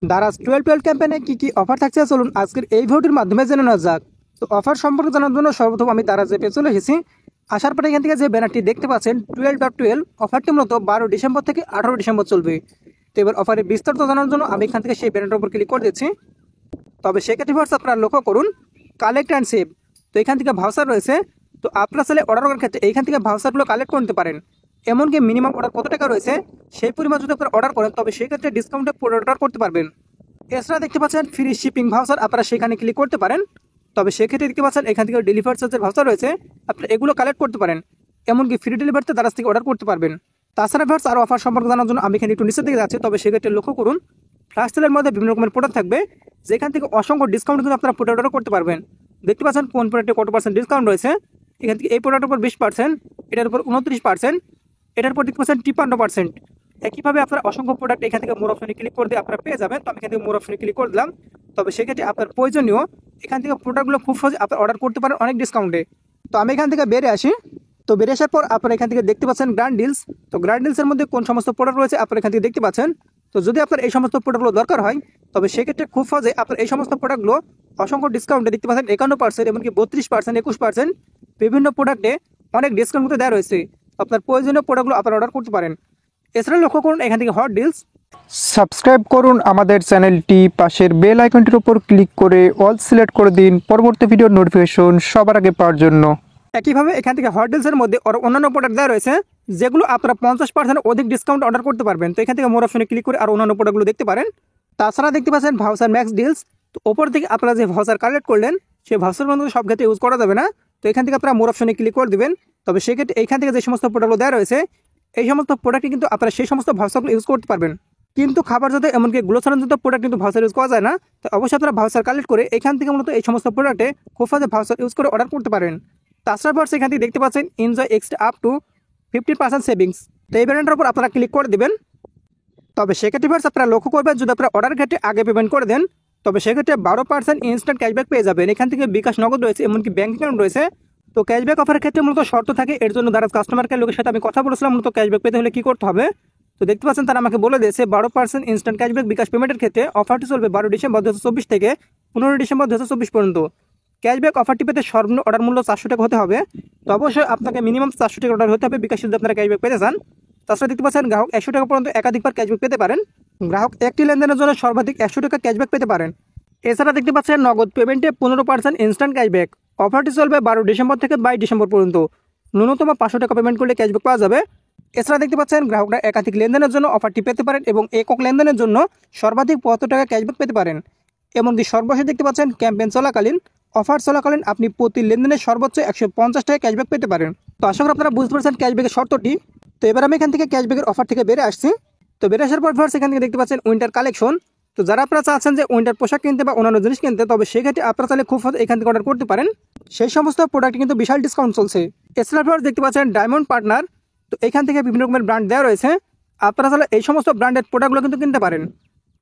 দারাজ 12 ক্যাম্পেইনে কি অফার থাকছে চলুন আজকের এই ভিডিওটির মাধ্যমে জেনে নেওয়া যাক। তো অফার সম্পর্কে জানার জন্য সর্বপ্রথম আমি দারাজ অ্যাপে চলে এসেছি। আসার পরে এখান থেকে যে ব্যানারটি দেখতে পাচ্ছেন 12.12 অফারটি মূলত 12 ডিসেম্বর থেকে 18 ডিসেম্বর চলবে। তো এবার অফারের বিস্তারিত জানার জন্য আমি এখান থেকে সেই ব্যানারটার উপর ক্লিক করে দিচ্ছি। তবে সেক্ষেত্রে ফার্স্ট আপনারা লক্ষ্য করুন কালেক্ট অ্যান্ড সেভ। তো এখান থেকে ভাউচার রয়েছে। তো আপনারা চাইলে অর্ডার করার ক্ষেত্রে এইখান থেকে ভাউচারগুলো কালেক্ট করে নিতে পারেন। এমনকি মিনিমাম অর্ডার কত টাকা রয়েছে সেই পরিমাণ যদি আপনারা অর্ডার করেন তবে সেক্ষেত্রে ডিসকাউন্টে অর্ডার করতে পারবেন। এছাড়া দেখতে পাচ্ছেন ফ্রি শিপিং ভাউচার, আপনারা সেখানে ক্লিক করতে পারেন। তবে সেক্ষেত্রে দেখতে পাচ্ছেন এখান থেকে ডেলিভারি চার্জের ভাউচার রয়েছে, আপনারা এগুলো কালেক্ট করতে পারেন। এমনকি ফ্রি ডেলিভারিতে দারাজ থেকে অর্ডার করতে পারবেন। তাছাড়া ভার্স আরও অফার সম্পর্কে জানার জন্য আমি এখানে একটু নিচের দিকে যাচ্ছি। তবে সেক্ষেত্রে লক্ষ্য করুন ফ্ল্যাশ সেলের মধ্যে বিভিন্ন রকমের প্রোডাক্ট থাকবে, যেখান থেকে অসংখ্য ডিসকাউন্ট কিন্তু আপনারা প্রোডাক্ট অর্ডার করতে পারবেন। দেখতে পাচ্ছেন কোন প্রোডাক্টে কত পার্সেন্ট ডিসকাউন্ট রয়েছে। এখান থেকে এই প্রোডাক্টের উপর 20%, এটার উপর 29%, এটার উপর দেখতে পাচ্ছেন 53%। একইভাবে আপনার অসংখ্য প্রোডাক্ট এখান থেকে মোর অপশনে ক্লিক করে দিয়ে আপনারা পেয়ে যাবেন। তো আমি এখান থেকে মোর অপশনে ক্লিক করে দিলাম। তবে সেক্ষেত্রে আপনার প্রয়োজনীয় এখান থেকে প্রোডাক্টগুলো খুব সহজে আপনার অর্ডার করতে পারেন অনেক ডিসকাউন্টে। তো আমি এখান থেকে বেরিয়ে আসি। তো বেরিয়ে আসার পর আপনারা এখান থেকে দেখতে পাচ্ছেন গ্র্যান্ড ডিলস। তো গ্র্যান্ড ডিলসের মধ্যে কোন সমস্ত প্রোডাক্ট রয়েছে আপনারা এখান থেকে দেখতে পাচ্ছেন। তো যদি আপনার এই সমস্ত প্রোডাক্টগুলো দরকার হয় তবে সেক্ষেত্রে খুব সহজে আপনার এই সমস্ত প্রোডাক্টগুলো অসংখ্য ডিসকাউন্টে দেখতে পাচ্ছেন 51%, এমনকি 32%, 21%, বিভিন্ন প্রোডাক্টে অনেক ডিসকাউন্ট কিন্তু দেওয়া রয়েছে। আপনার প্রয়োজনীয় প্রোডাক্টগুলো আপনারা অর্ডার করতে পারেন। এছাড়া লক্ষ্য করুন এখান থেকে হট ডিলস। সাবস্ক্রাইব করুন আমাদের চ্যানেলটি, পাশের বেল আইকনটির উপর ক্লিক করে অল সিলেক্ট করে দিন পরবর্তী ভিডিওর নোটিফিকেশন সবার আগে পাওয়ার জন্য। একইভাবে এখান থেকে হট ডিলসের মধ্যে অন্যান্য প্রোডাক্ট দেওয়া রয়েছে, যেগুলো আপনারা 50% অধিক ডিসকাউন্ট অর্ডার করতে পারবেন। তো এখান থেকে মোর অপশনে ক্লিক করে আর অন্যান্য প্রোডাক্টগুলো দেখতে পারেন। তাছাড়া দেখতে পাচ্ছেন ভাউচার ম্যাক্স ডিলস। তো ওপর থেকে আপনারা যে ভাউচার কালেক্ট করলেন সেই ভাউচার মধ্যে সব ক্ষেত্রে ইউজ করা যাবে না। তো এখান থেকে আপনারা মোর অপশনে ক্লিক করে দেবেন। তবে সেক্ষেত্রে এইখান থেকে যে সমস্ত প্রোডাক্টগুলো দেওয়া রয়েছে এই সমস্ত প্রোডাক্টে কিন্তু আপনারা সেই সমস্ত ভাউচারগুলো ইউজ করতে পারবেন। কিন্তু খাবার যাতে এমনকি গ্লোসারযুক্ত প্রোডাক্ট কিন্তু ভাউচার ইউজ করা যায় না। তো অবশ্যই আপনারা ভাউচার কালেক্ট করে এখান থেকে মূলত এই সমস্ত প্রোডাক্টে খুব সহজে ভাউচার ইউজ করে অর্ডার করতে পারেন। তাছাড়া ভার্স এখান থেকে দেখতে পাচ্ছেন enjoy extra up to 50% savings. তো এই ব্র্যান্ডের উপর আপনারা ক্লিক করে দেবেন। তবে সেক্ষেত্রে ভার্স আপনারা লক্ষ্য করবেন যদি আপনারা অর্ডার ক্ষেত্রে আগে পেমেন্ট করে দেন তবে সেক্ষেত্রে 12% ইনস্ট্যান্ট ক্যাশব্যাক পেয়ে যাবেন। এখান থেকে বিকাশ নগদ রয়েছে, এমনকি ব্যাঙ্ক অ্যাকাউন্ট রয়েছে। তো ক্যাশব্যাক অফারের ক্ষেত্রে মূলত শর্ত থাকে, এর জন্য দারাজ কাস্টমার কেয়ার লোকের সাথে আমি কথা বলেছিলাম মূলত ক্যাশব্যাক পেতে হলে কী করতে হবে। তো দেখতে পাচ্ছেন তারা আমাকে বলে দিয়েছে 12% ইনস্ট্যান্ট ক্যাশব্যাক বিকাশ পেমেন্টের ক্ষেত্রে অফারটি চলবে 12 ডিসেম্বর 2024 থেকে 15 ডিসেম্বর 2024 পর্যন্ত। ক্যাশব্যাক অফারটি পেতে সর্বনিম্ন অর্ডার মূল্য 400 টাকা হতে হবে। তো অবশ্যই আপনাকে মিনিমাম 400 টাকা অর্ডার হতে হবে বিকাশ যদি আপনারা ক্যাশব্যাক পেতে চান। তাছাড়া দেখতে পাচ্ছেন গ্রাহক 100 টাকা পর্যন্ত একাধিকবার ক্যাশব্যাক পেতে পারেন। গ্রাহক একটি লেনদেনের জন্য সর্বাধিক 100 টাকা ক্যাশব্যাক পেতে পারেন। এছাড়া দেখতে পাচ্ছেন নগদ পেমেন্টে 15% ইনস্ট্যান্ট ক্যাশব্যাক। অফারটি চলবে 12 ডিসেম্বর থেকে 22 ডিসেম্বর পর্যন্ত। ন্যূনতম 500 টাকা পেমেন্ট করলে ক্যাশব্যাক পাওয়া যাবে। এছাড়া দেখতে পাচ্ছেন গ্রাহকরা একাধিক লেনদেনের জন্য অফারটি পেতে পারেন এবং একক লেনদেনের জন্য সর্বাধিক 75 টাকা ক্যাশব্যাক পেতে পারেন। এমনকি সর্বশেষ দেখতে পাচ্ছেন ক্যাম্পেইন চলাকালীন অফার চলাকালীন আপনি প্রতি লেনদেনে সর্বোচ্চ 150 টাকা ক্যাশব্যাক পেতে পারেন। তো আশা করি আপনারা বুঝতে পারছেন ক্যাশব্যাকের শর্তটি। তো এবার আমি এখান থেকে ক্যাশব্যাকের অফার থেকে বেরিয়ে আসছি। তো বেরিয়ে আসার পর ভার্স এখান থেকে দেখতে পাচ্ছেন উইন্টার কালেকশন। তো যারা আপনারা চাচ্ছেন যে উইন্টার পোশাক কিনতে বা অন্যান্য জিনিস কিনতে তবে সেক্ষেত্রে আপনারা চাইলে খুব এখান থেকে অর্ডার করতে পারেন। সেই সমস্ত প্রোডাক্ট কিন্তু বিশাল ডিসকাউন্ট চলছে। এছাড়া ভার্স দেখতে পাচ্ছেন ডায়মন্ড পার্টনার। তো এখান থেকে বিভিন্ন রকমের ব্র্যান্ড দেওয়া রয়েছে, আপনারা চাইলে এই সমস্ত ব্র্যান্ডের প্রোডাক্টগুলো কিন্তু কিনতে পারেন।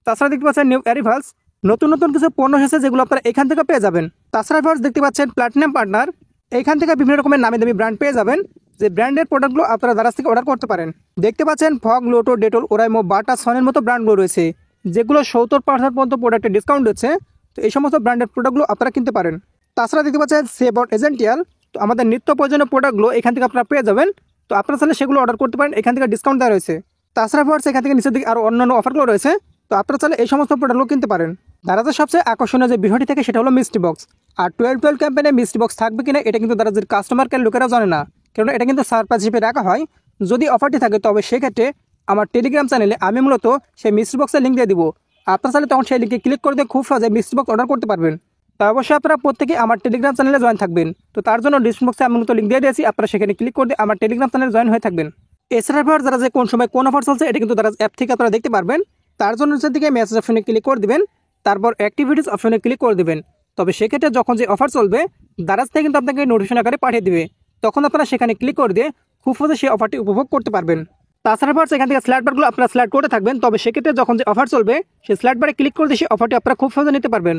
তাছাড়া দেখতে পাচ্ছেন নিউ অ্যারিভালস, নতুন নতুন কিছু পণ্য এসেছে যেগুলো আপনারা এখান থেকে পেয়ে যাবেন। তাছাড়া ভার্স দেখতে পাচ্ছেন প্ল্যাটিনাম পার্টনার, এইখান থেকে বিভিন্ন রকমের নামি দামি ব্র্যান্ড পেয়ে যাবেন, যে ব্র্যান্ডের প্রোডাক্টগুলো আপনারা দারাজ থেকে অর্ডার করতে পারেন। দেখতে পাচ্ছেন ফগ, লোটো, ডেটল, ওরাইমো, বাটা, সনের মতো ব্র্যান্ডগুলো রয়েছে, যেগুলো 70% পর্যন্ত প্রোডাক্টের ডিসকাউন্ট হচ্ছে। তো এই সমস্ত ব্র্যান্ডের প্রোডাক্টগুলো আপনারা কিনতে পারেন। তাছাড়া দেখতে পাচ্ছেন সেবন এজেন্টিয়াল। তো আমাদের নিত্য প্রয়োজনীয় প্রোডাক্টগুলো এখান থেকে আপনারা পেয়ে যাবেন। তো আপনারা চাইলে সেগুলো অর্ডার করতে পারেন, এখান থেকে ডিসকাউন্ট দেওয়া রয়েছে। তাছাড়া ভার্স এখান থেকে নিচের দিকে আরও অন্যান্য অফারগুলো রয়েছে। তো আপনারা চাইলে এই সমস্ত প্রোডাক্টগুলো কিনতে পারেন। দারাজের সবচেয়ে আকর্ষণীয় যে বিষয়টি থাকে সেটা হলো মিস্ট্রি বক্স। আর 12 ক্যাম্পেইনে মিস্ট্রি বক্স থাকবে কিনা এটা কিন্তু দারাজের কাস্টমার কেয়ার লোকেরা জানে না, কারণ এটা কিন্তু সারপ্রাইজ হিসেবে রাখা হয়। যদি অফারটি থাকে তবে সেক্ষেত্রে আমার টেলিগ্রাম চ্যানেলে আমি মূলত সেই মিস্ট্রি বক্সের লিঙ্ক দিয়ে দিব। আপনারা চাইলে তখন সেই লিঙ্কে ক্লিক করে দিয়ে খুব সহজে মিস্ট্রি বক্স অর্ডার করতে পারবেন। তো অবশ্যই আপনারা প্রত্যেকে আমার টেলিগ্রাম চ্যানেলে জয়েন থাকবেন। তো তার জন্য ডিসক্রিপশন বক্সে আমি মূলত লিঙ্ক দিয়ে দিয়েছি, আপনারা সেখানে ক্লিক করে দিয়ে আমার টেলিগ্রাম চ্যানেলে জয়েন হয়ে থাকবেন। এছাড়া ভার যারা যে কোন সময় কোন অফার চলছে এটা কিন্তু দারাজ অ্যাপ থেকে আপনারা দেখতে পারবেন। তার জন্য নিচের দিকে মেসেজ অপশনে ক্লিক করে দিবেন, তারপর অ্যাক্টিভিটিস অপশনে ক্লিক করে দিবেন। তবে সেক্ষেত্রে যখন যে অফার চলবে দারাজ থেকে কিন্তু আপনাকে নোটিফিকেশন আকারে পাঠিয়ে দিবে, তখন আপনারা সেখানে ক্লিক করে দিয়ে খুব সহজে সেই অফারটি উপভোগ করতে পারবেন। তাছাড়া ভার্স এখান থেকে স্ল্যাট বারগুলো আপনারা স্ল্যাট করে থাকবেন, তবে সেক্ষেত্রে যখন যে অফার চলবে সেই স্ল্যাট বারে ক্লিক করে দিয়ে সেই অফারটি আপনারা খুব সহজে নিতে পারবেন।